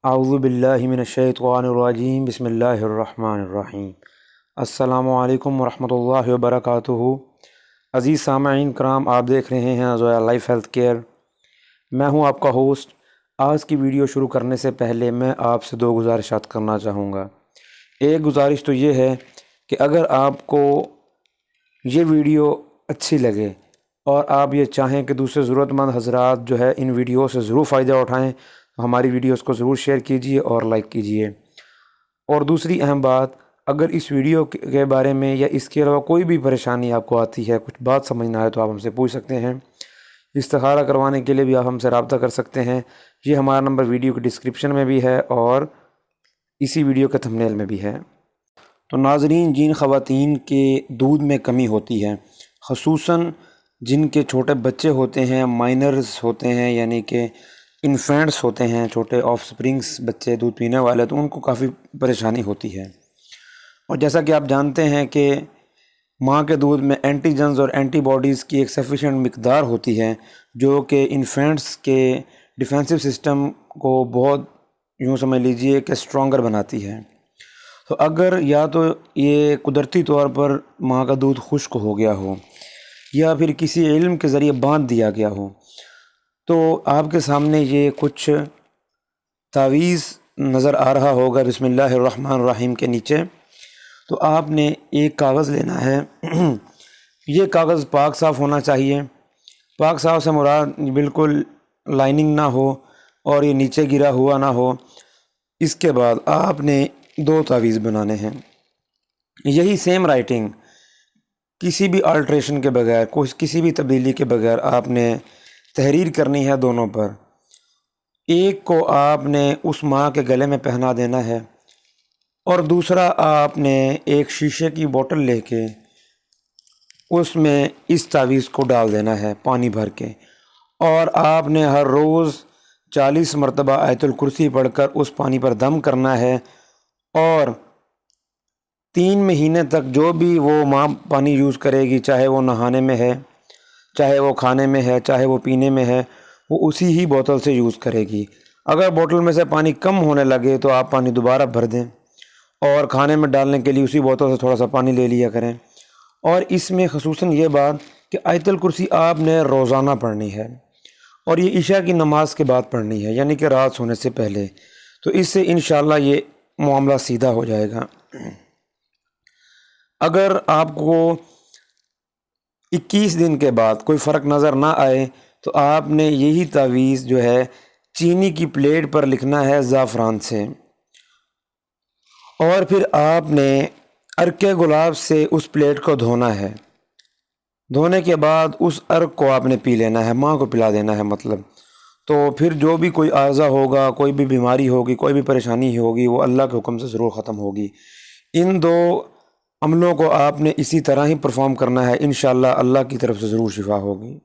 اعوذ باللہ من الشیطان الرجیم بسم اللہ الرحمن الرحیم۔ السلام علیکم ورحمۃ اللہ وبرکاتہ۔ عزیز سامعین کرام، آپ دیکھ رہے ہیں زویا لائف ہیلتھ کیئر۔ میں ہوں آپ کا ہوسٹ۔ آج کی ویڈیو شروع کرنے سے پہلے میں آپ سے دو گزارشات کرنا چاہوں گا۔ ایک گزارش تو یہ ہے کہ اگر آپ کو یہ ویڈیو اچھی لگے اور آپ یہ چاہیں کہ دوسرے ضرورت مند حضرات جو ہے ان ویڈیو سے ضرور فائدہ اٹھائیں تو ہماری ویڈیوز کو ضرور شیئر کیجیے اور لائک کیجیے۔ اور دوسری اہم بات، اگر اس ویڈیو کے بارے میں یا اس کے علاوہ کوئی بھی پریشانی آپ کو آتی ہے، کچھ بات سمجھ نہ آئے تو آپ ہم سے پوچھ سکتے ہیں۔ استخارہ کروانے کے لیے بھی آپ ہم سے رابطہ کر سکتے ہیں۔ یہ ہمارا نمبر ویڈیو کے ڈسکرپشن میں بھی ہے اور اسی ویڈیو کے تھمبنیل میں بھی ہے۔ تو ناظرین، جن خواتین کے دودھ میں کمی ہوتی ہے، خصوصاً جن کے چھوٹے بچے ہوتے ہیں، مائنرز ہوتے ہیں، یعنی کہ انفینٹس ہوتے ہیں، چھوٹے آف سپرنگس بچے دودھ پینے والے، تو ان کو کافی پریشانی ہوتی ہے۔ اور جیسا کہ آپ جانتے ہیں کہ ماں کے دودھ میں اینٹیجنز اور اینٹی باڈیز کی ایک سفیشینٹ مقدار ہوتی ہے جو کہ انفینٹس کے ڈیفینسو سسٹم کو بہت یوں سمجھ لیجئے کہ اسٹرانگر بناتی ہے۔ تو اگر یا تو یہ قدرتی طور پر ماں کا دودھ خشک ہو گیا ہو یا پھر کسی علم کے ذریعے باندھ دیا گیا ہو، تو آپ کے سامنے یہ کچھ تعویذ نظر آ رہا ہوگا بسم اللہ الرحمن الرحیم کے نیچے۔ تو آپ نے ایک کاغذ لینا ہے۔ یہ کاغذ پاک صاف ہونا چاہیے۔ پاک صاف سے مراد بالکل لائننگ نہ ہو اور یہ نیچے گرا ہوا نہ ہو۔ اس کے بعد آپ نے دو تعویذ بنانے ہیں۔ یہی سیم رائٹنگ، کسی بھی آلٹریشن کے بغیر، کسی بھی تبدیلی کے بغیر آپ نے تحریر کرنی ہے دونوں پر۔ ایک کو آپ نے اس ماں کے گلے میں پہنا دینا ہے اور دوسرا آپ نے ایک شیشے کی بوتل لے کے اس میں اس تعویذ کو ڈال دینا ہے پانی بھر کے، اور آپ نے ہر روز 40 مرتبہ آیت الکرسی پڑھ کر اس پانی پر دم کرنا ہے، اور 3 مہینے تک جو بھی وہ ماں پانی یوز کرے گی، چاہے وہ نہانے میں ہے، چاہے وہ کھانے میں ہے، چاہے وہ پینے میں ہے، وہ اسی ہی بوتل سے یوز کرے گی۔ اگر بوتل میں سے پانی کم ہونے لگے تو آپ پانی دوبارہ بھر دیں اور کھانے میں ڈالنے کے لیے اسی بوتل سے تھوڑا سا پانی لے لیا کریں۔ اور اس میں خصوصاً یہ بات کہ آیت الکرسی آپ نے روزانہ پڑھنی ہے اور یہ عشاء کی نماز کے بعد پڑھنی ہے، یعنی کہ رات سونے سے پہلے۔ تو اس سے انشاءاللہ یہ معاملہ سیدھا ہو جائے گا۔ اگر آپ کو 21 دن کے بعد کوئی فرق نظر نہ آئے تو آپ نے یہی تعویذ جو ہے چینی کی پلیٹ پر لکھنا ہے زعفران سے، اور پھر آپ نے عرق گلاب سے اس پلیٹ کو دھونا ہے۔ دھونے کے بعد اس عرق کو آپ نے پی لینا ہے، ماں کو پلا دینا ہے مطلب۔ تو پھر جو بھی کوئی عارضہ ہوگا، کوئی بھی بیماری ہوگی، کوئی بھی پریشانی ہوگی، وہ اللہ کے حکم سے ضرور ختم ہوگی۔ ان دو عملوں کو آپ نے اسی طرح ہی پرفارم کرنا ہے، انشاءاللہ اللہ کی طرف سے ضرور شفا ہوگی۔